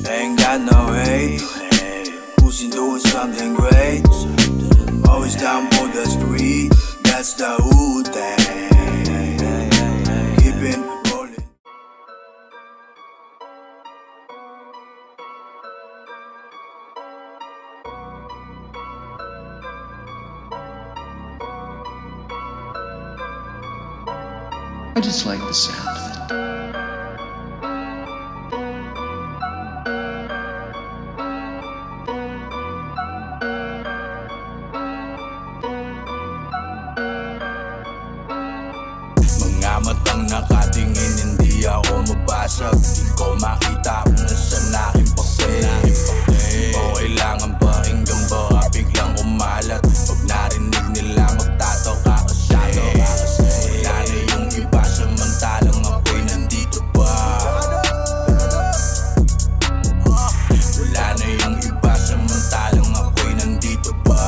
Ain't got no way, pushing doing something great. Always down for the street, that's the whole thing. Keeping rolling. I just like the sound of it. Mga matang nakatingin, hindi ako mabasag. Di ko makita kung nasaan aking papel. O kailangan ba hanggang ba biglang kumalat? Pag narinig nila magtataw ka kasado. Wala na yung iba, samantalang ako'y nandito pa. Wala na yung iba, samantalang ako'y nandito pa.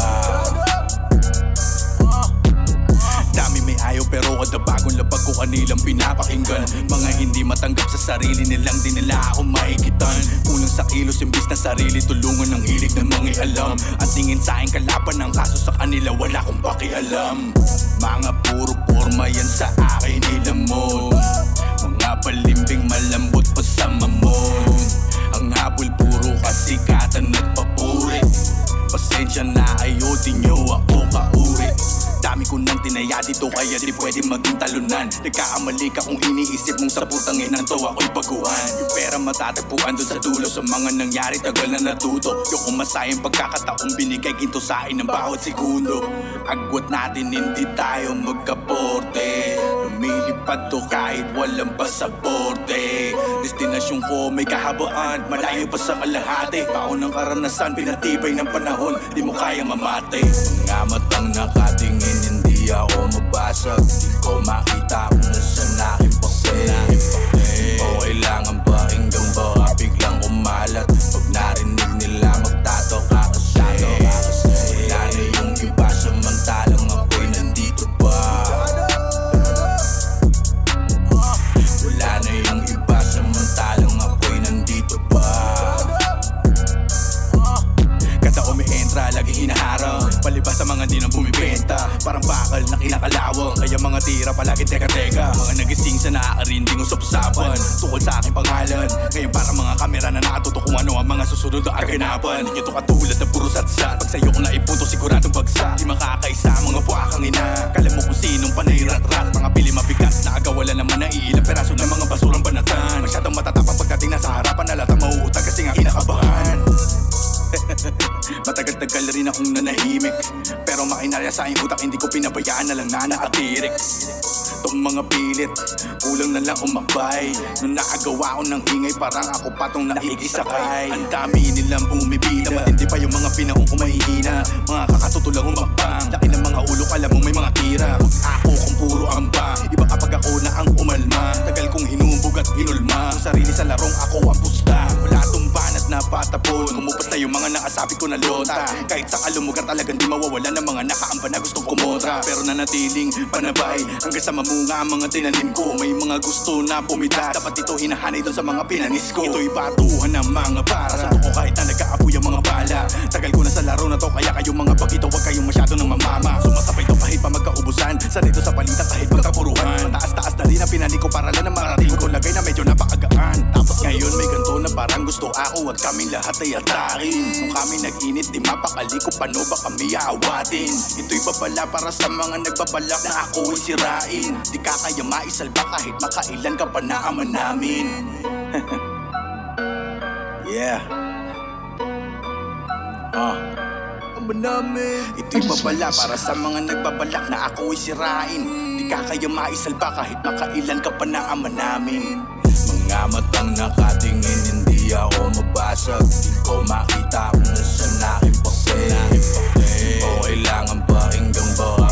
Dami may ayaw pero kada bagong labag ko kanilang pinapakinggan. Mga hindi matanggap sa sarili nilang di nila ako maikitan. Kulang sa kilos imbis na sarili, tulungan ng hilig ng mga alam. At tingin sa akin kalaban ng kaso sa kanila wala kong pakialam. Mga puro forma yan sa akin nilamon. Mga balimbing malambot pa sa mamon. Ang habol puro kasikatan at papuri. Pasensya na ayaw di nyo ako kauri. Dami ko nang tinaya dito kaya di pwede maging talunan. Nagkakamali ka kung iniisip mong sa putang inang to ako'y baguhan. Yung pera matatagpuan doon sa dulo sa mga nangyari tagal na natuto. Yung umasayang pagkakataong binigay ginto sa akin ng bawat segundo. Agwat natin hindi tayo magkaporte. Lumilipad to kahit walang pasaporte. Destinasyon ko may kahabaan, malayo pa sa kalahati. Baon ng karanasan, pinatibay ng panahon, di mo kayang mamate. Mga matang nakatingin, hindi ako mabasag. Di ko makita kung nasaan aking papel. O kailangan ba hanggang ba biglang kumalat? Pag narinig nila magtataw ka kasado. Wala na yung iba, samantalang ako'y nandito pa. Wala na yung iba, samantalang ako'y nandito pa. Kada umientra, lagi hinaharang. Palibas sa mga di nang bumibenta, parang bakal na kinakalawang. Kaya mga tira palagi teka-teka. Mga nagising sa naaarinding usap-usapan tungkol sa aking pangalan. Ngayon parang mga kamera na nakatutok kung ano ang mga susunod na aganapan. Hindi ito katulad na puro satsat. Pag sa'yo ko naipunto siguradong bagsak. Di makakaisa mga buwakang ina. Kala mo kung sinong panay rat-rat. Mga pili mabigat na agawala naman na iilang peraso ng mga basurang banatan. Masyadong matatapang pagdating na sa harapan. Nalatang mauutag kasi nga kinakabahan. Matagal-tagal rin akong nanahimik, pero makinarya sa aking utak, hindi ko pinabayaan na lang na nakatirik. Tong mga pilit, kulang na lang umakbay. Nung nakagawa ko ng ingay, parang ako pa tong nakikisakay. Ang dami nilang bumibida, matindi pa yung mga pinaong ko mahihina. Mga kakatutulang umakbang, laki ng mga ulo, kala mo may mga tira. Ako kung puro amba, iba kapag ako na ang umalma. Tagal kong hinumbog at hinulma, kung sarili sa larong ako ang pusta. Wala tong banat na patapon, kumupas na yung mga nakasabi ko na lota. Kahit sa kalumugar talagang di mawawala ng mga nakaamba na gustong kumotra. Pero nanatiling panabay hanggang sa mamunga ang mga tinanim ko. May mga gusto na pumitas, dapat ito hinahanay dun sa mga pinanis ko. Ito'y batuhan ng mga para sa tuko kahit na nag-aapoy ang mga bala. Tagal ko na sa laro na to kaya kayong mga bagito wag kayong masyado ng mamama. Sumasabay to kahit pa magkaubusan, sanito sa palitan kahit magkapuruhan. Mataas-taas na rin ang pinani ko para lang na marating ko. Lagay na medyo napakagaan, tapos ngayon may ganto na parang gusto ako at kaming lahat ay atakin. Kung kami nag-init di mapakali ko paano ba kami aawatin. Ito'y babala para sa mga nagbabalak na ako ay sirain. Di ka kaya maisalba kahit makailan ka pa na ama namin. Yeah. Ama namin. Ito'y babala para sa mga nagbabalak na ako ay sirain. Di ka kaya maisalba kahit makailan ka pa na ama namin. Mga matang nakatingin, hindi ako mabasag. Di ko makita kung nasaan aking papel. O kailangan ba hanggang ba